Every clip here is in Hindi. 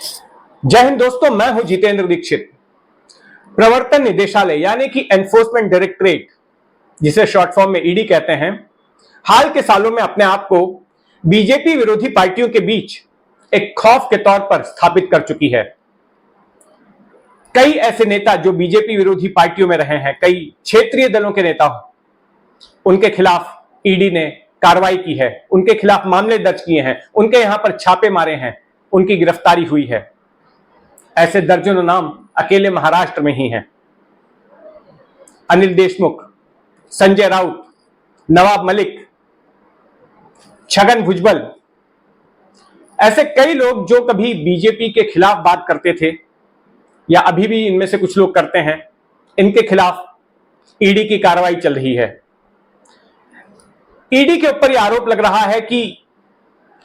जय हिंद दोस्तों, मैं हूं जितेंद्र दीक्षित। प्रवर्तन निदेशालय यानी कि एनफोर्समेंट डायरेक्टरेट, जिसे शॉर्ट फॉर्म में ईडी कहते हैं, हाल के सालों में अपने आप को बीजेपी विरोधी पार्टियों के बीच एक खौफ के तौर पर स्थापित कर चुकी है। कई ऐसे नेता जो बीजेपी विरोधी पार्टियों में रहे हैं, कई क्षेत्रीय दलों के नेता, उनके खिलाफ ईडी ने कार्रवाई की है, उनके खिलाफ मामले दर्ज किए हैं, उनके यहां पर छापे मारे हैं, उनकी गिरफ्तारी हुई है। ऐसे दर्जनों नाम अकेले महाराष्ट्र में ही हैं। अनिल देशमुख, संजय राउत, नवाब मलिक, छगन भुजबल, ऐसे कई लोग जो कभी बीजेपी के खिलाफ बात करते थे या अभी भी इनमें से कुछ लोग करते हैं, इनके खिलाफ ईडी की कार्रवाई चल रही है। ईडी के ऊपर यह आरोप लग रहा है कि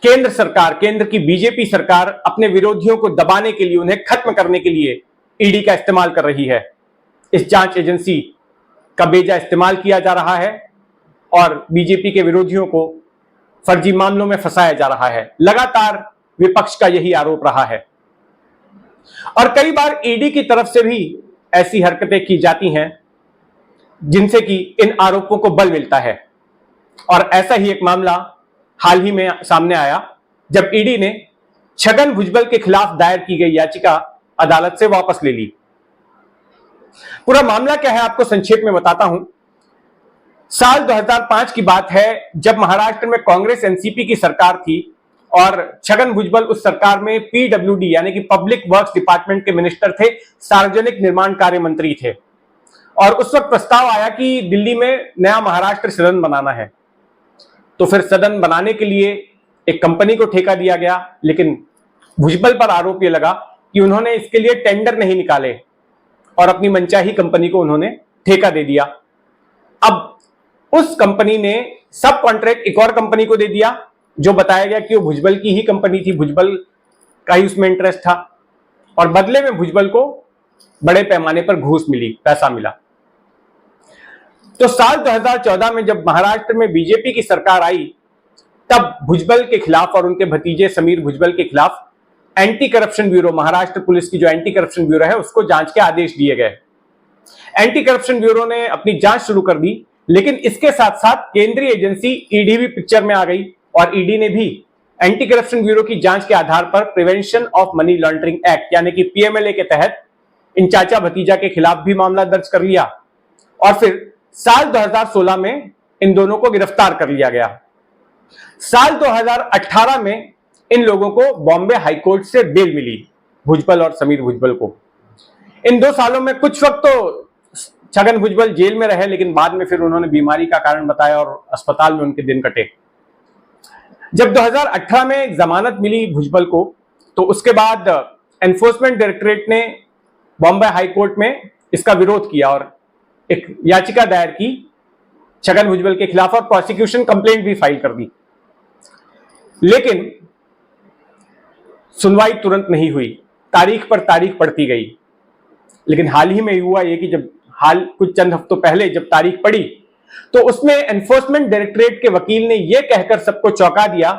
केंद्र सरकार, केंद्र की बीजेपी सरकार अपने विरोधियों को दबाने के लिए, उन्हें खत्म करने के लिए ईडी का इस्तेमाल कर रही है। इस जांच एजेंसी का बेजा इस्तेमाल किया जा रहा है और बीजेपी के विरोधियों को फर्जी मामलों में फंसाया जा रहा है। लगातार विपक्ष का यही आरोप रहा है और कई बार ईडी की तरफ से भी ऐसी हरकतें की जाती हैं जिनसे कि इन आरोपों को बल मिलता है। और ऐसा ही एक मामला हाल ही में सामने आया जब ईडी ने छगन भुजबल के खिलाफ दायर की गई याचिका अदालत से वापस ले ली। पूरा मामला क्या है आपको संक्षेप में बताता हूं। साल 2005 की बात है जब महाराष्ट्र में कांग्रेस एनसीपी की सरकार थी और छगन भुजबल उस सरकार में पीडब्ल्यूडी यानी कि पब्लिक वर्क्स डिपार्टमेंट के मिनिस्टर थे, सार्वजनिक निर्माण कार्य मंत्री थे। और उस वक्त प्रस्ताव आया कि दिल्ली में नया महाराष्ट्र सदन बनाना है। तो फिर सदन बनाने के लिए एक कंपनी को ठेका दिया गया, लेकिन भुजबल पर आरोप यह लगा कि उन्होंने इसके लिए टेंडर नहीं निकाले और अपनी मनचाही कंपनी को उन्होंने ठेका दे दिया। अब उस कंपनी ने सब कॉन्ट्रैक्ट एक और कंपनी को दे दिया जो बताया गया कि वो भुजबल की ही कंपनी थी, भुजबल का ही उसमें इंटरेस्ट था और बदले में भुजबल को बड़े पैमाने पर घूस मिली, पैसा मिला। तो साल 2014 में जब महाराष्ट्र में बीजेपी की सरकार आई, तब भुजबल के खिलाफ और उनके भतीजे समीर भुजबल के खिलाफ anti corruption bureau, Maharashtra police की जो एंटी करप्शन ब्यूरो है, उसको जांच के आदेश दिए गए। एंटी करप्शन ब्यूरो ने अपनी जांच शुरू कर दी, लेकिन इसके साथ साथ केंद्रीय एजेंसी ईडी भी पिक्चर में आ गई और ईडी ने भी एंटी करप्शन ब्यूरो की जांच के आधार पर prevention of money laundering act यानी कि पीएमएलए के तहत इन चाचा भतीजा के खिलाफ भी मामला दर्ज कर लिया और फिर साल 2016 में इन दोनों को गिरफ्तार कर लिया गया। साल 2018 में इन लोगों को बॉम्बे हाईकोर्ट से बेल मिली, भुजबल और समीर भुजबल को। इन 2 सालों में कुछ वक्त तो छगन भुजबल जेल में रहे, लेकिन बाद में फिर उन्होंने बीमारी का कारण बताया और अस्पताल में उनके दिन कटे। जब 2018 में जमानत मिली भुजबल को, तो उसके बाद एनफोर्समेंट डायरेक्टरेट ने बॉम्बे हाईकोर्ट में इसका विरोध किया और एक याचिका दायर की छगन भुजबल के खिलाफ और प्रोसिक्यूशन कंप्लेंट भी फाइल कर दी। लेकिन सुनवाई तुरंत नहीं हुई, तारीख पर तारीख पड़ती गई। लेकिन हाल ही में हुआ ये कि जब कुछ चंद हफ्तों पहले जब तारीख पड़ी, तो उसमें एनफोर्समेंट डायरेक्टरेट के वकील ने यह कहकर सबको चौंका दिया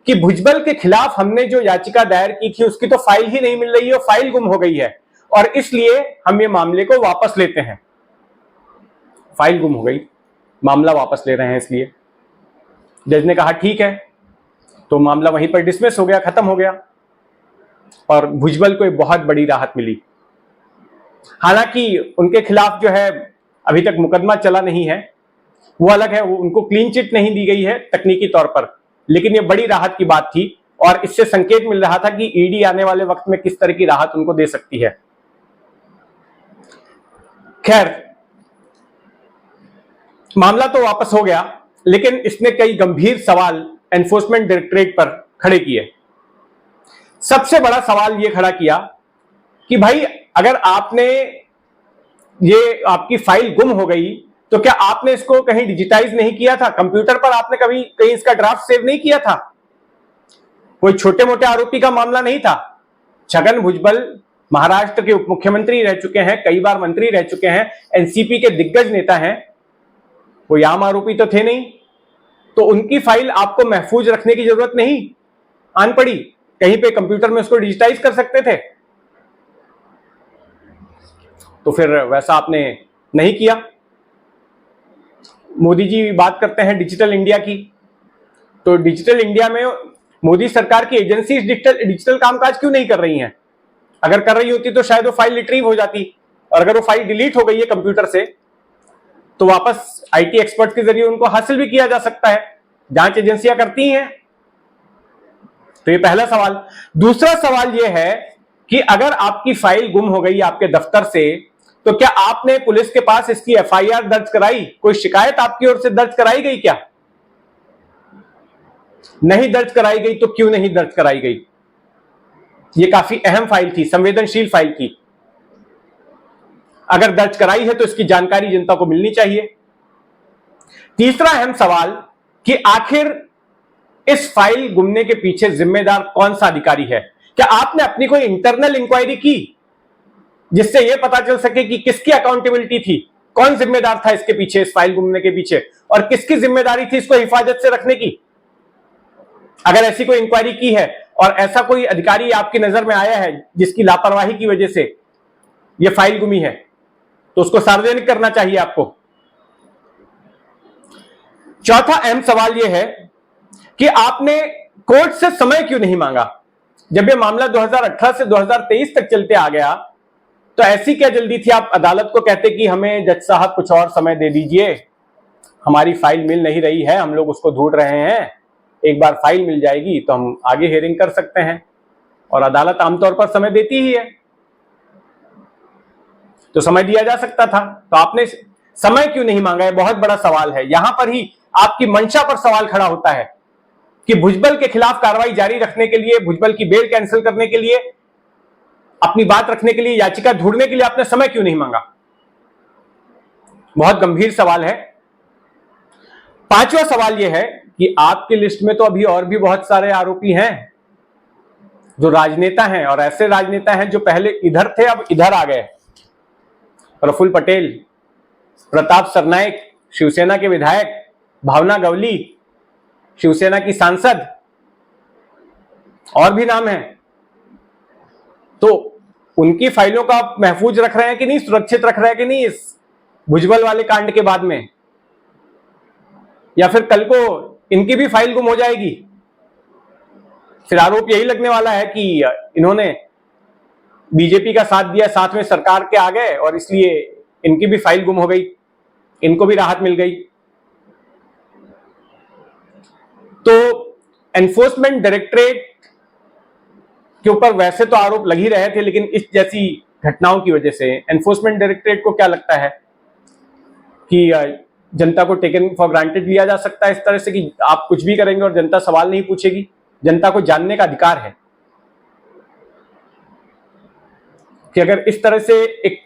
कि भुजबल के खिलाफ हमने जो याचिका दायर की थी उसकी तो फाइल ही नहीं मिल रही है, फाइल गुम हो गई है और इसलिए हम ये मामले को वापस लेते हैं। फाइल गुम हो गई, मामला वापस ले रहे हैं, इसलिए जज ने कहा ठीक है, तो मामला वहीं पर डिसमिस हो गया, खत्म हो गया और भुजबल को एक बहुत बड़ी राहत मिली। हालांकि उनके खिलाफ जो है अभी तक मुकदमा चला नहीं है, वो अलग है, वो उनको क्लीन चिट नहीं दी गई है तकनीकी तौर पर, लेकिन ये बड़ी राहत की बात थी और इससे संकेत मिल रहा था कि ईडी आने वाले वक्त में किस तरह की राहत उनको दे सकती है। खैर, मामला तो वापस हो गया, लेकिन इसने कई गंभीर सवाल एनफोर्समेंट डायरेक्टरेट पर खड़े किए। सबसे बड़ा सवाल यह खड़ा किया कि भाई अगर आपने ये आपकी फाइल गुम हो गई तो क्या आपने इसको कहीं डिजिटाइज नहीं किया था, कंप्यूटर पर आपने कभी कहीं इसका ड्राफ्ट सेव नहीं किया था? कोई छोटे मोटे आरोपी का मामला नहीं था। छगन भुजबल महाराष्ट्र के उप मुख्यमंत्री रह चुके हैं, कई बार मंत्री रह चुके हैं, एनसीपी के दिग्गज नेता हैं, कोई आम आरोपी तो थे नहीं। तो उनकी फाइल आपको महफूज रखने की जरूरत नहीं आन पड़ी। कहीं पे कंप्यूटर में उसको डिजिटाइज कर सकते थे? तो फिर वैसा आपने नहीं किया। मोदी जी बात करते हैं डिजिटल इंडिया की, तो डिजिटल इंडिया में मोदी सरकार की एजेंसी डिजिटल कामकाज क्यों नहीं कर रही हैं? अगर कर रही होती तो शायद वो फाइल रिट्रीव हो जाती, और अगर वो फाइल डिलीट हो गई है कंप्यूटर से तो वापस आईटी एक्सपर्ट के जरिए उनको हासिल भी किया जा सकता है। जांच एजेंसियां करती हैं। तो ये पहला सवाल। दूसरा सवाल ये है कि अगर आपकी फाइल गुम हो गई आपके दफ्तर से, तो क्या आपने पुलिस के पास इसकी एफआईआर दर्ज कराई? कोई शिकायत आपकी ओर से दर्ज कराई गई क्या? नहीं दर्ज कराई गई, तो क्यों नहीं दर्ज कराई गई? ये काफी अहम फाइल थी, संवेदनशील फाइल थी। अगर दर्ज कराई है तो इसकी जानकारी जनता को मिलनी चाहिए। तीसरा अहम सवाल कि आखिर इस फाइल गुमने के पीछे जिम्मेदार कौन सा अधिकारी है? क्या आपने अपनी कोई इंटरनल इंक्वायरी की जिससे यह पता चल सके कि किसकी अकाउंटेबिलिटी थी, कौन जिम्मेदार था इसके पीछे, इस फाइल गुमने के पीछे, और किसकी जिम्मेदारी थी इसको हिफाजत से रखने की? अगर ऐसी कोई इंक्वायरी की है और ऐसा कोई अधिकारी आपकी नजर में आया है जिसकी लापरवाही की वजह से यह फाइल गुमी है, तो उसको सार्वजनिक करना चाहिए आपको। चौथा अहम सवाल यह है कि आपने कोर्ट से समय क्यों नहीं मांगा? जब यह मामला 2018 से 2023 तक चलते आ गया, तो ऐसी क्या जल्दी थी आप अदालत को कहते कि हमें जज साहब कुछ और समय दे दीजिए, हमारी फाइल मिल नहीं रही है, हम लोग उसको ढूंढ रहे हैं, एक बार फाइल मिल जाएगी तो हम आगे हियरिंग कर सकते हैं। और अदालत आमतौर पर समय देती ही है, तो समय दिया जा सकता था। तो आपने समय क्यों नहीं मांगा? है बहुत बड़ा सवाल है। यहां पर ही आपकी मंशा पर सवाल खड़ा होता है कि भुजबल के खिलाफ कार्रवाई जारी रखने के लिए, भुजबल की बेल कैंसिल करने के लिए, अपनी बात रखने के लिए, याचिका ढूंढने के लिए आपने समय क्यों नहीं मांगा? बहुत गंभीर सवाल है। पांचवा सवाल यह है कि आपकी लिस्ट में तो अभी और भी बहुत सारे आरोपी हैं जो राजनेता हैं, और ऐसे राजनेता हैं जो पहले इधर थे अब इधर आ गए। प्रफुल्ल पटेल, प्रताप सरनाईक शिवसेना के विधायक, भावना गवली शिवसेना की सांसद, और भी नाम हैं। तो उनकी फाइलों का आप महफूज रख रहे हैं कि नहीं, सुरक्षित रख रहे हैं कि नहीं इस भुजबल वाले कांड के बाद में? या फिर कल को इनकी भी फाइल गुम हो जाएगी? फिर आरोप यही लगने वाला है कि इन्होंने बीजेपी का साथ दिया, साथ में सरकार के आ गए, और इसलिए इनकी भी फाइल गुम हो गई, इनको भी राहत मिल गई। तो एनफोर्समेंट डायरेक्टरेट के ऊपर वैसे तो आरोप लग ही रहे थे, लेकिन इस जैसी घटनाओं की वजह से एनफोर्समेंट डायरेक्टरेट को क्या लगता है कि जनता को टेकन फॉर ग्रांटेड लिया जा सकता है इस तरह से कि आप कुछ भी करेंगे और जनता सवाल नहीं पूछेगी? जनता को जानने का अधिकार है कि अगर इस तरह से एक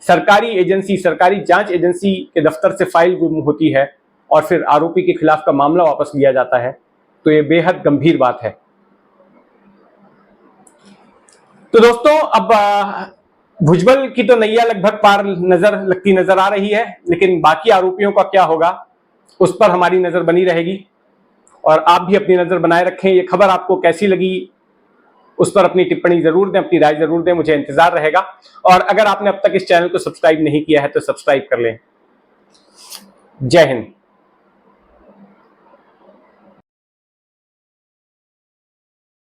सरकारी एजेंसी, सरकारी जांच एजेंसी के दफ्तर से फाइल गुम होती है और फिर आरोपी के खिलाफ का मामला वापस लिया जाता है, तो यह बेहद गंभीर बात है। तो दोस्तों, अब भुजबल की तो नैया लगभग पार नजर आ रही है, लेकिन बाकी आरोपियों का क्या होगा उस पर हमारी नजर बनी रहेगी, और आप भी अपनी नजर बनाए रखें। ये खबर आपको कैसी लगी उस पर अपनी टिप्पणी जरूर दें, अपनी राय जरूर दें, मुझे इंतजार रहेगा। और अगर आपने अब तक इस चैनल को सब्सक्राइब नहीं किया है तो सब्सक्राइब कर लें। जय हिंद।